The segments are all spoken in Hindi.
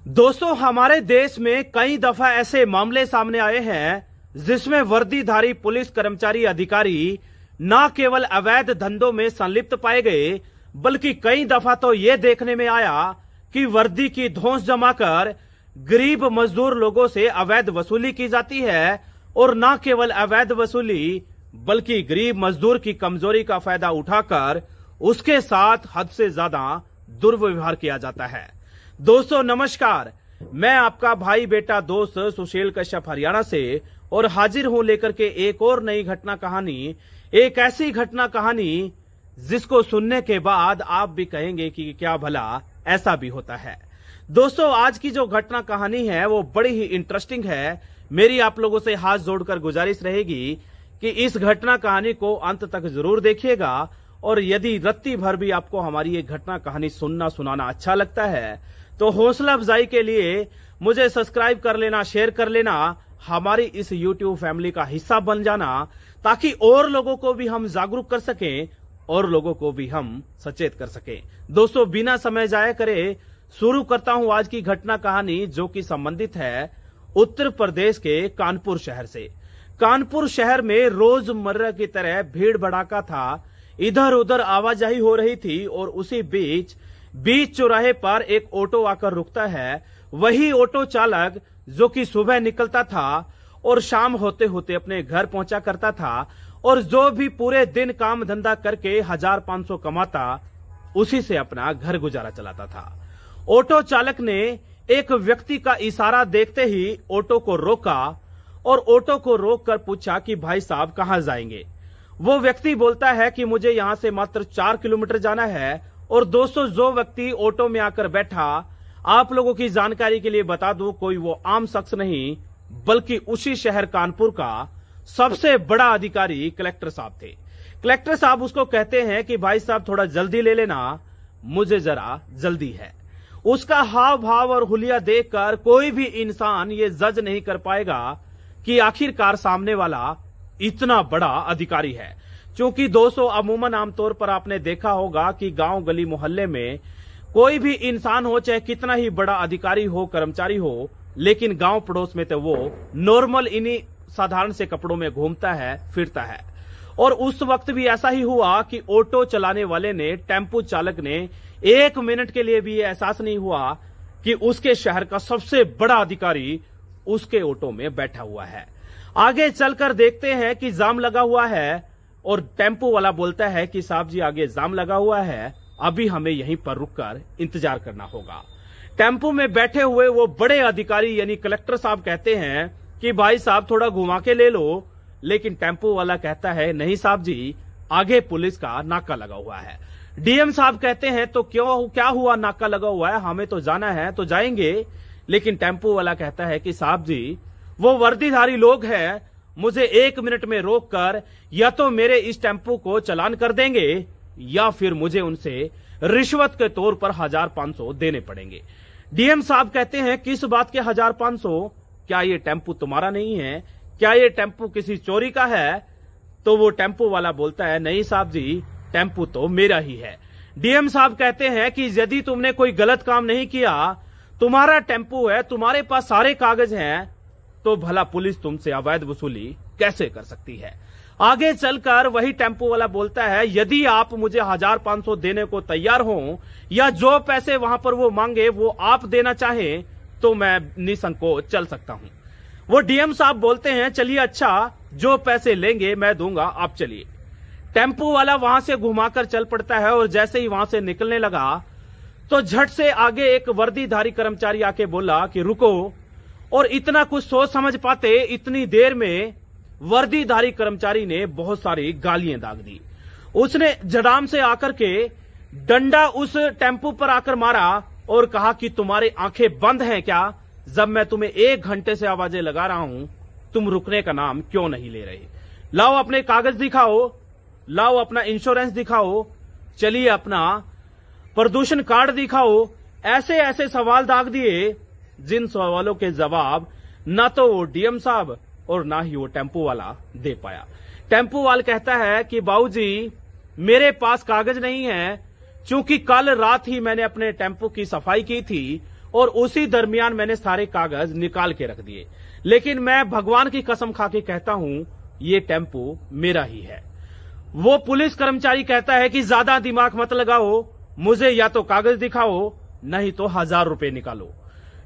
दोस्तों, हमारे देश में कई दफा ऐसे मामले सामने आए हैं जिसमें वर्दीधारी पुलिस कर्मचारी अधिकारी न केवल अवैध धंधों में संलिप्त पाए गए, बल्कि कई दफा तो ये देखने में आया कि वर्दी की धौंस जमाकर गरीब मजदूर लोगों से अवैध वसूली की जाती है। और न केवल अवैध वसूली, बल्कि गरीब मजदूर की कमजोरी का फायदा उठाकर उसके साथ हद से ज्यादा दुर्व्यवहार किया जाता है। दोस्तों नमस्कार, मैं आपका भाई बेटा दोस्त सुशील कश्यप हरियाणा से और हाजिर हूं लेकर के एक और नई घटना कहानी। एक ऐसी घटना कहानी जिसको सुनने के बाद आप भी कहेंगे कि क्या भला ऐसा भी होता है। दोस्तों, आज की जो घटना कहानी है वो बड़ी ही इंटरेस्टिंग है। मेरी आप लोगों से हाथ जोड़कर गुजारिश रहेगी कि इस घटना कहानी को अंत तक जरूर देखिएगा। और यदि रत्ती भर भी आपको हमारी ये घटना कहानी सुनाना अच्छा लगता है तो हौसला अफजाई के लिए मुझे सब्सक्राइब कर लेना, शेयर कर लेना, हमारी इस YouTube फैमिली का हिस्सा बन जाना, ताकि और लोगों को भी हम जागरूक कर सकें और लोगों को भी हम सचेत कर सकें। दोस्तों, बिना समय जाया करे शुरू करता हूं आज की घटना कहानी, जो कि संबंधित है उत्तर प्रदेश के कानपुर शहर से। कानपुर शहर में रोजमर्रा की तरह भीड़ भड़ाका था, इधर उधर आवाजाही हो रही थी और उसी बीच चौराहे पर एक ऑटो आकर रुकता है। वही ऑटो चालक जो कि सुबह निकलता था और शाम होते होते अपने घर पहुंचा करता था, और जो भी पूरे दिन काम धंधा करके 1500 कमाता, उसी से अपना घर गुजारा चलाता था। ऑटो चालक ने एक व्यक्ति का इशारा देखते ही ऑटो को रोका और ऑटो को रोककर पूछा कि भाई साहब कहां जाएंगे। वो व्यक्ति बोलता है कि मुझे यहां से मात्र 4 किलोमीटर जाना है। और दोस्तों, जो व्यक्ति ऑटो में आकर बैठा, आप लोगों की जानकारी के लिए बता दूं, कोई वो आम शख्स नहीं, बल्कि उसी शहर कानपुर का सबसे बड़ा अधिकारी कलेक्टर साहब थे। कलेक्टर साहब उसको कहते हैं कि भाई साहब थोड़ा जल्दी ले लेना, मुझे जरा जल्दी है। उसका हाव भाव और हुलिया देखकर कोई भी इंसान ये जज नहीं कर पाएगा कि आखिरकार सामने वाला इतना बड़ा अधिकारी है। क्योंकि दोस्तों, अमूमन आमतौर पर आपने देखा होगा कि गांव गली मोहल्ले में कोई भी इंसान हो, चाहे कितना ही बड़ा अधिकारी हो, कर्मचारी हो, लेकिन गांव पड़ोस में तो वो नॉर्मल इन्हीं साधारण से कपड़ों में घूमता है, फिरता है। और उस वक्त भी ऐसा ही हुआ कि ऑटो चलाने वाले ने, टेम्पो चालक ने 1 मिनट के लिए भी ये एहसास नहीं हुआ कि उसके शहर का सबसे बड़ा अधिकारी उसके ऑटो में बैठा हुआ है। आगे चलकर देखते हैं कि जाम लगा हुआ है और टेम्पो वाला बोलता है कि साहब जी आगे जाम लगा हुआ है, अभी हमें यहीं पर रुककर इंतजार करना होगा। टेम्पो में बैठे हुए वो बड़े अधिकारी यानी कलेक्टर साहब कहते हैं कि भाई साहब थोड़ा घुमा के ले लो, लेकिन टेम्पो वाला कहता है नहीं साहब जी, आगे पुलिस का नाका लगा हुआ है। डीएम साहब कहते हैं तो क्या हुआ, नाका लगा हुआ है, हमें तो जाना है तो जाएंगे। लेकिन टेम्पो वाला कहता है कि साहब जी वो वर्दीधारी लोग हैं, मुझे 1 मिनट में रोककर या तो मेरे इस टेम्पो को चालान कर देंगे या फिर मुझे उनसे रिश्वत के तौर पर 1500 देने पड़ेंगे। डीएम साहब कहते हैं किस बात के 1500? क्या ये टेम्पो तुम्हारा नहीं है? क्या ये टेम्पो किसी चोरी का है? तो वो टेम्पो वाला बोलता है नहीं साहब जी, टेम्पो तो मेरा ही है। डीएम साहब कहते हैं कि यदि तुमने कोई गलत काम नहीं किया, तुम्हारा टेम्पो है, तुम्हारे पास सारे कागज हैं, तो भला पुलिस तुमसे अवैध वसूली कैसे कर सकती है? आगे चलकर वही टेम्पो वाला बोलता है यदि आप मुझे 1500 देने को तैयार हो या जो पैसे वहां पर वो मांगे वो आप देना चाहें तो मैं निसंकोच चल सकता हूं। वो डीएम साहब बोलते हैं चलिए अच्छा, जो पैसे लेंगे मैं दूंगा, आप चलिए। टेम्पो वाला वहां से घुमाकर चल पड़ता है और जैसे ही वहां से निकलने लगा तो झट से आगे एक वर्दीधारी कर्मचारी आके बोला कि रुको। और इतना कुछ सोच समझ पाते इतनी देर में वर्दीधारी कर्मचारी ने बहुत सारी गालियां दाग दी। उसने जड़ाम से आकर के डंडा उस टेम्पो पर आकर मारा और कहा कि तुम्हारी आंखें बंद हैं क्या? जब मैं तुम्हें 1 घंटे से आवाजें लगा रहा हूं, तुम रुकने का नाम क्यों नहीं ले रहे? लाओ अपने कागज दिखाओ, लाओ अपना इंश्योरेंस दिखाओ, चलिए अपना प्रदूषण कार्ड दिखाओ। ऐसे ऐसे सवाल दाग दिए जिन सवालों के जवाब न तो वो डीएम साहब और ना ही वो टेम्पो वाला दे पाया। टेम्पो वाला कहता है कि बाबूजी मेरे पास कागज नहीं है, क्योंकि कल रात ही मैंने अपने टेम्पो की सफाई की थी और उसी दरमियान मैंने सारे कागज निकाल के रख दिए। लेकिन मैं भगवान की कसम खा के कहता हूं, ये टेम्पो मेरा ही है। वो पुलिस कर्मचारी कहता है कि ज्यादा दिमाग मत लगाओ, मुझे या तो कागज दिखाओ नहीं तो 1000 रुपए निकालो।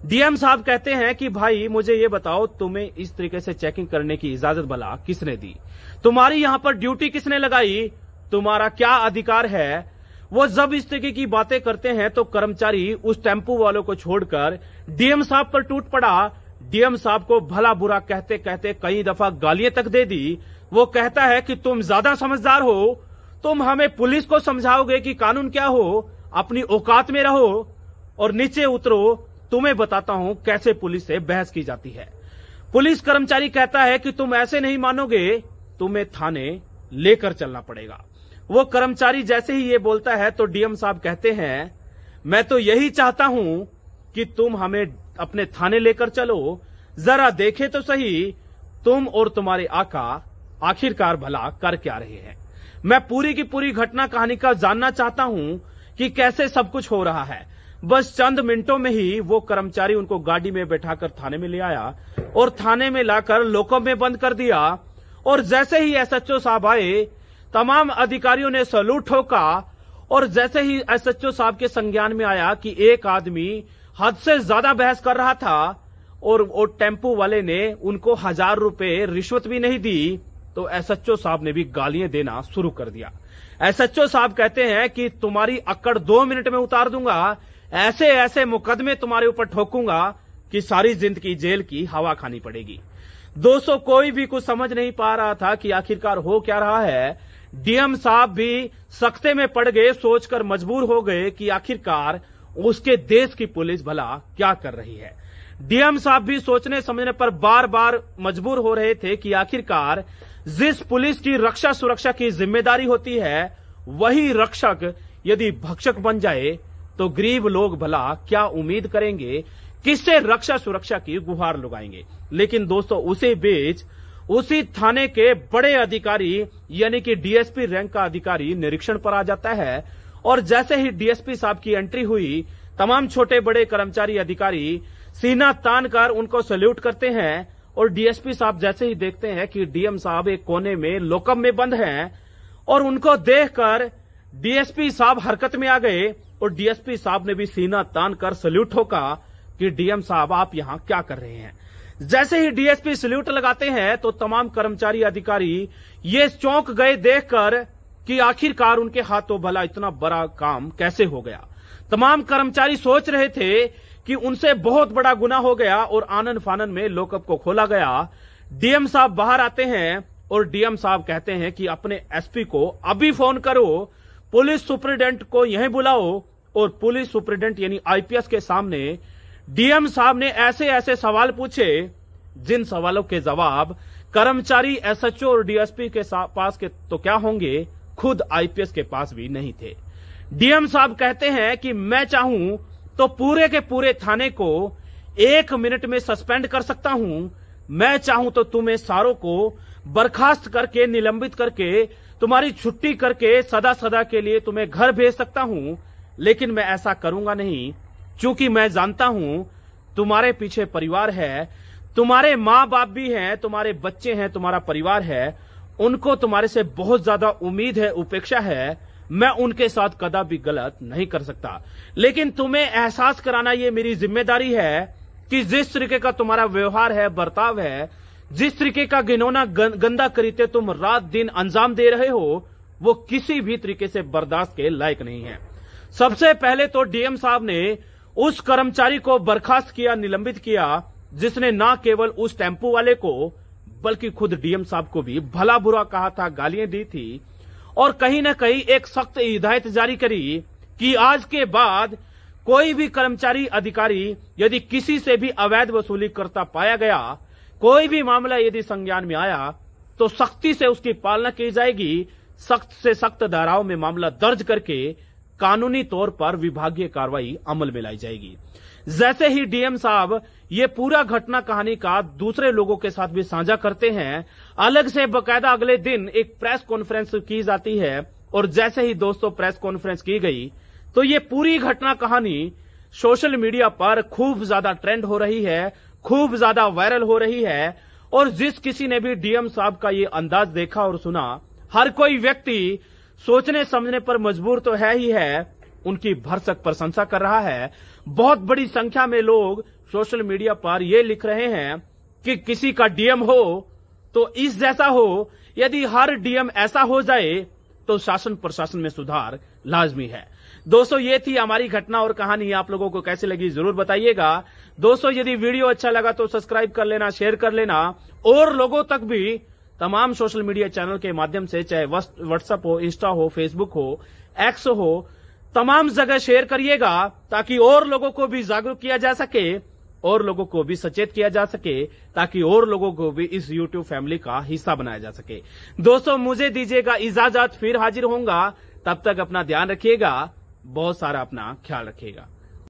डीएम साहब कहते हैं कि भाई मुझे ये बताओ, तुम्हें इस तरीके से चेकिंग करने की इजाजत भला किसने दी? तुम्हारी यहां पर ड्यूटी किसने लगाई? तुम्हारा क्या अधिकार है? वो जब इस तरीके की बातें करते हैं तो कर्मचारी उस टेम्पो वालों को छोड़कर डीएम साहब पर टूट पड़ा। डीएम साहब को भला बुरा कहते कहते कई दफा गालियां तक दे दी। वो कहता है कि तुम ज्यादा समझदार हो, तुम हमें पुलिस को समझाओगे कि कानून क्या हो, अपनी औकात में रहो और नीचे उतरो, तुम्हें बताता हूं कैसे पुलिस से बहस की जाती है। पुलिस कर्मचारी कहता है कि तुम ऐसे नहीं मानोगे, तुम्हें थाने लेकर चलना पड़ेगा। वो कर्मचारी जैसे ही ये बोलता है तो डीएम साहब कहते हैं, मैं तो यही चाहता हूं कि तुम हमें अपने थाने लेकर चलो, जरा देखे तो सही तुम और तुम्हारे आका आखिरकार भला कर क्या रहे हैं। मैं पूरी की पूरी घटना कहानी का जानना चाहता हूं कि कैसे सब कुछ हो रहा है। बस चंद मिनटों में ही वो कर्मचारी उनको गाड़ी में बैठाकर थाने में ले आया और थाने में लाकर लॉकअप में बंद कर दिया। और जैसे ही एसएचओ साहब आए, तमाम अधिकारियों ने सैल्यूट ठोका और जैसे ही एसएचओ साहब के संज्ञान में आया कि एक आदमी हद से ज्यादा बहस कर रहा था और वो टेम्पो वाले ने उनको 1000 रुपए रिश्वत भी नहीं दी, तो एसएचओ साहब ने भी गालियां देना शुरू कर दिया। एसएचओ साहब कहते हैं कि तुम्हारी अक्कड़ 2 मिनट में उतार दूंगा, ऐसे ऐसे मुकदमे तुम्हारे ऊपर ठोकूंगा कि सारी जिंदगी जेल की हवा खानी पड़ेगी। दोस्तों, कोई भी कुछ समझ नहीं पा रहा था कि आखिरकार हो क्या रहा है। डीएम साहब भी सख्ते में पड़ गए, सोचकर मजबूर हो गए कि आखिरकार उसके देश की पुलिस भला क्या कर रही है। डीएम साहब भी सोचने समझने पर बार बार मजबूर हो रहे थे कि आखिरकार जिस पुलिस की रक्षा सुरक्षा की जिम्मेदारी होती है, वही रक्षक यदि भक्षक बन जाए तो गरीब लोग भला क्या उम्मीद करेंगे, किससे रक्षा सुरक्षा की गुहार लगाएंगे। लेकिन दोस्तों, उसी बीच उसी थाने के बड़े अधिकारी यानी कि डीएसपी रैंक का अधिकारी निरीक्षण पर आ जाता है और जैसे ही डीएसपी साहब की एंट्री हुई, तमाम छोटे बड़े कर्मचारी अधिकारी सीना तान कर उनको सैल्यूट करते हैं। और डीएसपी साहब जैसे ही देखते हैं कि डीएम साहब एक कोने में लॉकअप में बंद हैं और उनको देखकर डीएसपी साहब हरकत में आ गए और डीएसपी साहब ने भी सीना तान कर सैल्यूट ठोका कि डीएम साहब आप यहां क्या कर रहे हैं। जैसे ही डीएसपी सैल्यूट लगाते हैं तो तमाम कर्मचारी अधिकारी ये चौंक गए देखकर कि आखिरकार उनके हाथों भला इतना बड़ा काम कैसे हो गया। तमाम कर्मचारी सोच रहे थे कि उनसे बहुत बड़ा गुनाह हो गया और आनन फानन में लॉकअप को खोला गया। डीएम साहब बाहर आते हैं और डीएम साहब कहते हैं कि अपने एसपी को अभी फोन करो, पुलिस सुप्रिटेंडेंट को यहीं बुलाओ। और पुलिस सुप्रिटेंडेंट यानी आईपीएस के सामने डीएम साहब ने ऐसे ऐसे सवाल पूछे जिन सवालों के जवाब कर्मचारी एसएचओ और डीएसपी के पास के तो क्या होंगे, खुद आईपीएस के पास भी नहीं थे। डीएम साहब कहते हैं कि मैं चाहूं तो पूरे के पूरे थाने को 1 मिनट में सस्पेंड कर सकता हूं, मैं चाहूं तो तुम्हें सारों को बर्खास्त करके निलंबित करके तुम्हारी छुट्टी करके सदा सदा के लिए तुम्हें घर भेज सकता हूं, लेकिन मैं ऐसा करूंगा नहीं, क्योंकि मैं जानता हूं तुम्हारे पीछे परिवार है, तुम्हारे माँ बाप भी हैं, तुम्हारे बच्चे हैं, तुम्हारा परिवार है, उनको तुम्हारे से बहुत ज्यादा उम्मीद है, उपेक्षा है, मैं उनके साथ कदापि गलत नहीं कर सकता। लेकिन तुम्हें एहसास कराना ये मेरी जिम्मेदारी है कि जिस तरीके का तुम्हारा व्यवहार है, बर्ताव है, जिस तरीके का घिनौना गंदा करीते तुम रात दिन अंजाम दे रहे हो, वो किसी भी तरीके से बर्दाश्त के लायक नहीं है। सबसे पहले तो डीएम साहब ने उस कर्मचारी को बर्खास्त किया, निलंबित किया, जिसने न केवल उस टेम्पो वाले को बल्कि खुद डीएम साहब को भी भला बुरा कहा था, गालियां दी थी और कहीं न कहीं एक सख्त हिदायत जारी करी कि आज के बाद कोई भी कर्मचारी अधिकारी यदि किसी से भी अवैध वसूली करता पाया गया, कोई भी मामला यदि संज्ञान में आया तो सख्ती से उसकी पालना की जाएगी, सख्त से सख्त धाराओं में मामला दर्ज करके कानूनी तौर पर विभागीय कार्रवाई अमल में लाई जाएगी। जैसे ही डीएम साहब ये पूरा घटना कहानी का दूसरे लोगों के साथ भी साझा करते हैं, अलग से बकायदा अगले दिन एक प्रेस कॉन्फ्रेंस की जाती है और जैसे ही दोस्तों प्रेस कॉन्फ्रेंस की गई तो ये पूरी घटना कहानी सोशल मीडिया पर खूब ज्यादा ट्रेंड हो रही है, खूब ज्यादा वायरल हो रही है। और जिस किसी ने भी डीएम साहब का ये अंदाज देखा और सुना, हर कोई व्यक्ति सोचने समझने पर मजबूर तो है ही है, उनकी भरसक प्रशंसा कर रहा है। बहुत बड़ी संख्या में लोग सोशल मीडिया पर ये लिख रहे हैं कि किसी का डीएम हो तो इस जैसा हो। यदि हर डीएम ऐसा हो जाए तो शासन प्रशासन में सुधार लाजमी है। दोस्तों, ये थी हमारी घटना और कहानी। आप लोगों को कैसी लगी जरूर बताइएगा। दोस्तों, यदि वीडियो अच्छा लगा तो सब्सक्राइब कर लेना, शेयर कर लेना और लोगों तक भी तमाम सोशल मीडिया चैनल के माध्यम से, चाहे व्हाट्सएप हो, इंस्टा हो, फेसबुक हो, एक्स हो, तमाम जगह शेयर करिएगा ताकि और लोगों को भी जागरूक किया जा सके और लोगों को भी सचेत किया जा सके, ताकि और लोगों को भी इस यूट्यूब फैमिली का हिस्सा बनाया जा सके। दोस्तों, मुझे दीजिएगा इजाजत, फिर हाजिर होऊंगा। तब तक अपना ध्यान रखिएगा, बहुत सारा अपना ख्याल रखिएगा।